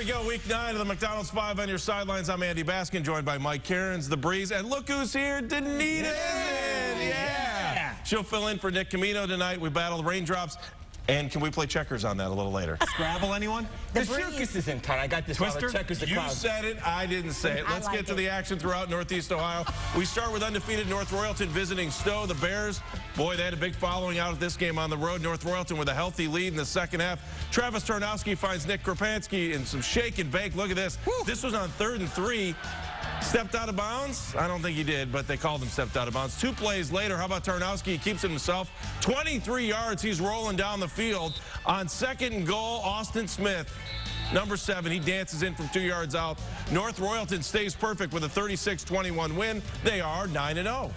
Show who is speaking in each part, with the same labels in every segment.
Speaker 1: go, week 9 of the McDonald's 5 on your sidelines. I'm Andy Baskin, joined by Mike Cairns, The Breeze, and look who's here, Danita. Yeah. She'll fill in for Nick Camino tonight. We battle the raindrops. And can we play checkers on that a little later?
Speaker 2: Scrabble, anyone?
Speaker 3: The circus is in town. I got this.
Speaker 2: Twister?
Speaker 3: Checkers the
Speaker 1: You
Speaker 3: crowd.
Speaker 1: said it. I didn't say it. Let's get to the action throughout Northeast Ohio. We start with undefeated North Royalton visiting Stowe. The Bears, boy, they had a big following out of this game on the road. North Royalton with a healthy lead in the second half. Travis Tarnowski finds Nick Krapansky in some shake and bake. Look at this. Woo. This was on 3rd and 3. Stepped out of bounds? I don't think he did, but they called him stepped out of bounds. 2 plays later, how about Tarnowski? He keeps it himself. 23 yards, he's rolling down the field. On 2nd and goal, Austin Smith, number 7, he dances in from 2 yards out. North Royalton stays perfect with a 36-21 win. They are 9-0.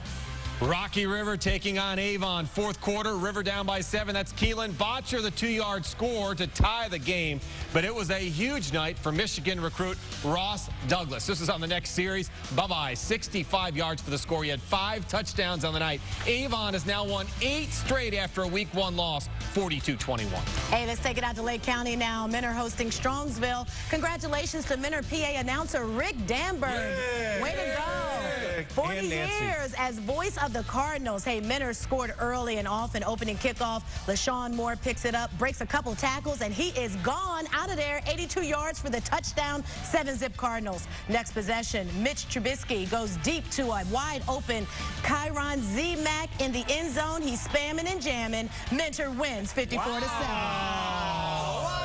Speaker 2: Rocky River taking on Avon. 4th quarter, River down by 7. That's Keelan Botcher, the 2-yard score to tie the game. But it was a huge night for Michigan recruit Ross Douglas. This is on the next series. Bye-bye, 65 yards for the score. He had 5 touchdowns on the night. Avon has now won 8 straight after a week 1 loss, 42-21.
Speaker 4: Hey, let's take it out to Lake County now. Men are hosting Strongsville. Congratulations to Menor PA announcer Rick Danberg.
Speaker 1: Yay.
Speaker 4: Way to go. 40 years as voice of the Cardinals. Hey, Menor scored early and often opening kickoff. LaShawn Moore picks it up, breaks a couple tackles, and he is gone out of there. 82 yards for the touchdown. 7-zip Cardinals. Next possession, Mitch Trubisky goes deep to a wide open Kyron Z-Mac in the end zone. He's spamming and jamming. Mentor wins 54-7.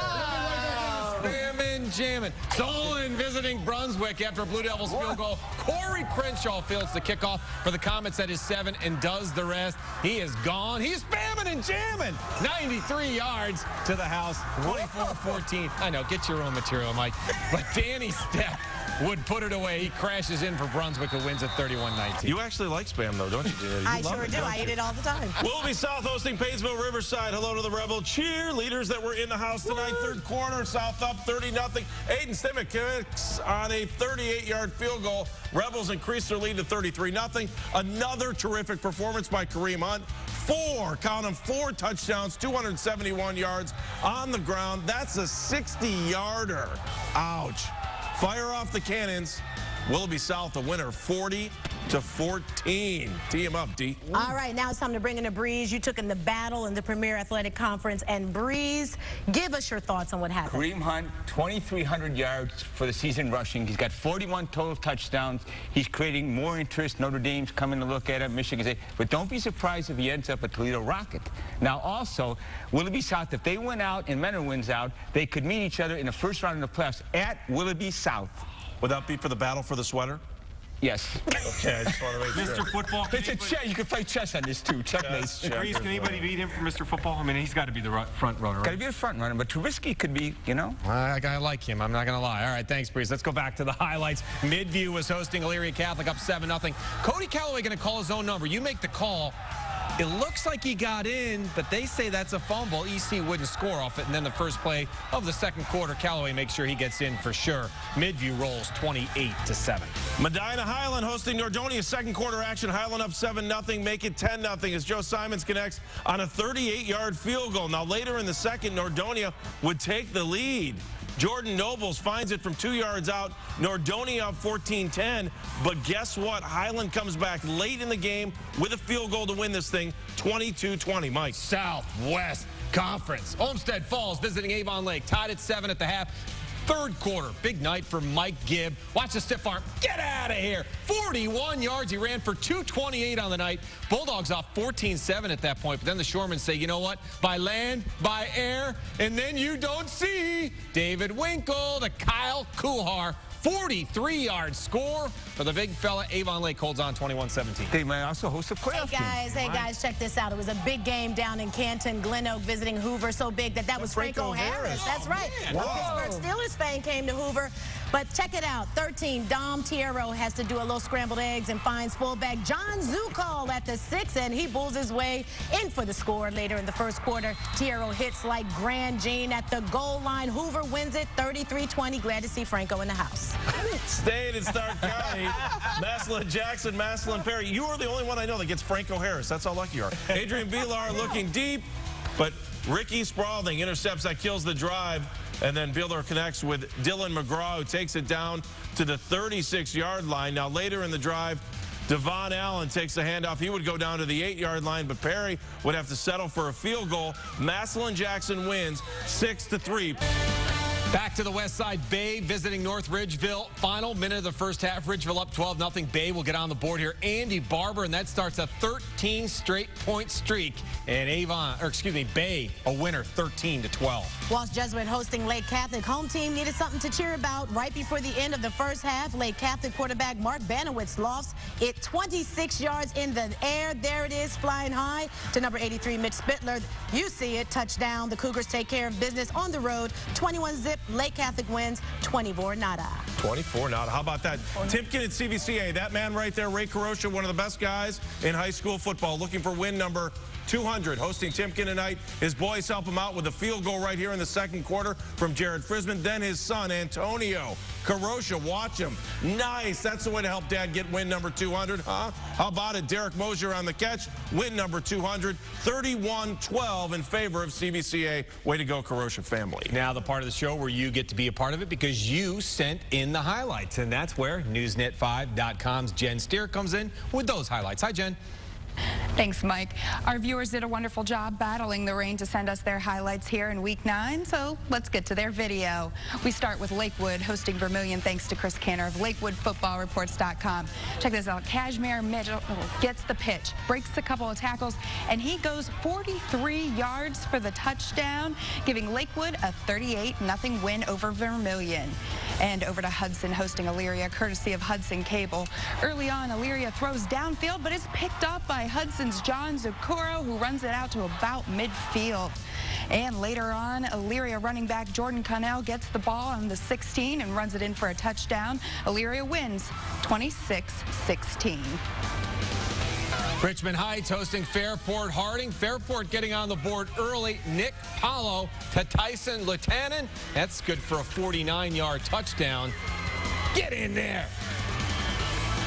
Speaker 2: Jamming. Solon visiting Brunswick after a Blue Devils field goal. Corey Crenshaw fields the kickoff for the Comets at his 7 and does the rest. He is gone. He's spamming and jamming. 93 yards to the house. 24-14. I know, get your own material, Mike. But Danny Stepp would put it away. He crashes in for Brunswick, who wins at 31-19.
Speaker 1: You actually like spam, though, don't you?
Speaker 4: I sure do. I eat it all the time.
Speaker 1: Willoughby South hosting Painesville Riverside. Hello to the Rebel cheerleaders that were in the house tonight. 3rd quarter, South up 30-0. Aiden Stimmick kicks on a 38-yard field goal. Rebels increase their lead to 33-0. Another terrific performance by Kareem Hunt. 4 touchdowns, 271 yards on the ground. That's a 60-yarder. Ouch. Fire off the cannons. Willoughby South, the winner, 40-14. Tee him up, D.
Speaker 4: All right, now it's time to bring in the Breeze. You took in the battle in the Premier Athletic Conference. And Breeze, give us your thoughts on what happened.
Speaker 3: Kareem Hunt, 2,300 yards for the season rushing. He's got 41 total touchdowns. He's creating more interest. Notre Dame's coming to look at him. Michigan State. But don't be surprised if he ends up a Toledo Rocket. Now, also, Willoughby South, if they win out and Menor wins out, they could meet each other in the first round of the playoffs at Willoughby South.
Speaker 1: Would that be for the battle for the sweater?
Speaker 3: Yes.
Speaker 1: Okay, I just want to make sure.
Speaker 2: Mr. Football.
Speaker 3: It's a chess. You can play chess on this, too. Checkmate.
Speaker 2: Breeze, can anybody beat him for Mr. Football? I mean, he's got to be the front runner.
Speaker 3: Got to be the front runner, but Trubisky could be, you know.
Speaker 2: I like him. I'm not going to lie. All right, thanks, Breeze. Let's go back to the highlights. Midview was hosting Elyria Catholic up 7-0. Cody Callaway going to call his own number. You make the call. It looks like he got in, but they say that's a fumble. EC wouldn't score off it. And then the first play of the 2nd quarter, Callaway makes sure he gets in for sure. Midview rolls 28-7.
Speaker 1: Medina Highland hosting Nordonia. 2nd quarter action. Highland up 7-0. Make it 10-0 as Joe Simons connects on a 38-yard field goal. Now later in the 2nd, Nordonia would take the lead. Jordan Nobles finds it from 2 yards out. Nordonia up 14-10. But guess what? Highland comes back late in the game with a field goal to win this thing, 22-20. Mike.
Speaker 2: Southwest Conference. Olmsted Falls visiting Avon Lake. Tied at 7 at the half. 3rd quarter, big night for Mike Gibb. Watch the stiff arm. Get out of here. 41 yards. He ran for 228 on the night. Bulldogs off 14-7 at that point. But then the Shoremans say, you know what? By land, by air, and then you don't see. David Winkle to Kyle Kuhar. 43-yard score for the big fella. Avon Lake holds on 21-17.
Speaker 3: They might also host a playoff game.
Speaker 4: Hey guys, check this out. It was a big game down in Canton. Glen Oak visiting Hoover. So big that was Franco Harris. That's right. A Pittsburgh Steelers fan came to Hoover. But check it out. 13, Dom Tierro has to do a little scrambled eggs and finds fullback John Zukal at the 6, and he bulls his way in for the score later in the 1st quarter. Tierro hits like Grand Jean at the goal line. Hoover wins it 33-20. Glad to see Franco in the house.
Speaker 1: Staying in Stark County, Maslin Jackson, Maslin Perry. You are the only one I know that gets Franco Harris. That's how lucky you are. Adrian Villar looking deep, but Ricky Spalding intercepts that, kills the drive. And then Beeler connects with Dylan McGraw, who takes it down to the 36-yard line. Now, later in the drive, Devon Allen takes the handoff. He would go down to the 8-yard line, but Perry would have to settle for a field goal. Massillon Jackson wins 6-3.
Speaker 2: Back to the west side, Bay visiting North Ridgeville. Final minute of the first half, Ridgeville up 12-0. Bay will get on the board here. Andy Barber, and that starts a 13 straight point streak. And Bay a winner 13-12.
Speaker 4: Walsh Jesuit hosting Lake Catholic. Home team needed something to cheer about right before the end of the first half. Lake Catholic quarterback Mark Banowitz lofts it 26 yards in the air. There it is, flying high to number 83, Mitch Spittler. You see it, touchdown. The Cougars take care of business on the road, 21-zip. Lake Catholic wins 24-0.
Speaker 1: 24-0. How about that? Timpkin at CVCA. That man right there, Ray Caroscia, one of the best guys in high school football, looking for win number 200. Hosting Timpkin tonight. His boys help him out with a field goal right here in the second quarter from Jared Frisman. Then his son, Antonio Caroscia. Watch him. Nice. That's the way to help Dad get win number 200, huh? How about it? Derek Mosier on the catch. Win number 200. 31-12 in favor of CVCA. Way to go, Caroscia family.
Speaker 2: Now the part of the show where you get to be a part of it because you sent in the highlights. And that's where Newsnet5.com's Jen Steer comes in with those highlights. Hi, Jen.
Speaker 5: Thanks, Mike. Our viewers did a wonderful job battling the rain to send us their highlights here in Week 9, so let's get to their video. We start with Lakewood hosting Vermilion thanks to Chris Canner of LakewoodFootballReports.com. Check this out. Cashmere Mitchell gets the pitch, breaks a couple of tackles, and he goes 43 yards for the touchdown, giving Lakewood a 38-0 win over Vermilion. And over to Hudson hosting Elyria, courtesy of Hudson Cable. Early on, Elyria throws downfield, but it's picked up by Hudson's John Zucchero, who runs it out to about midfield. And later on, Elyria running back Jordan Connell gets the ball on the 16 and runs it in for a touchdown. Elyria wins 26-16.
Speaker 2: Richmond Heights hosting Fairport Harding. Fairport getting on the board early. Nick Paulo to Tyson Lutanen. That's good for a 49-yard touchdown. Get in there.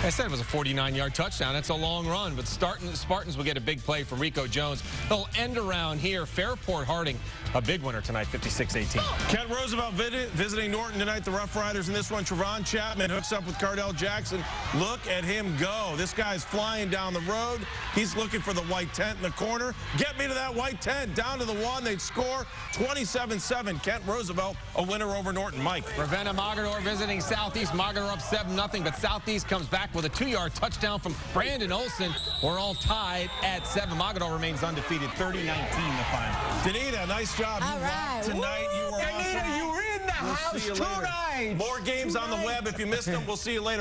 Speaker 2: I said it was a 49-yard touchdown. That's a long run, but the Spartans will get a big play from Rico Jones. They'll end around here. Fairport Harding, a big winner tonight, 56-18.
Speaker 1: Kent Roosevelt visiting Norton tonight. The Rough Riders in this one. Trevon Chapman hooks up with Cardell Jackson. Look at him go. This guy's flying down the road. He's looking for the white tent in the corner. Get me to that white tent. Down to the one. They'd score 27-7. Kent Roosevelt, a winner over Norton. Mike.
Speaker 2: Ravenna Mogador visiting Southeast. Mogador up 7-0, but Southeast comes back with a 2-yard touchdown from Brandon Olson. We're all tied at 7. Mogador remains undefeated, 30-19 the final.
Speaker 1: Danita, nice job.
Speaker 4: All right.
Speaker 1: Tonight you were
Speaker 3: Danita,
Speaker 1: awesome.
Speaker 3: you were in the house tonight.
Speaker 1: More games on the web. If you missed them, we'll see you later.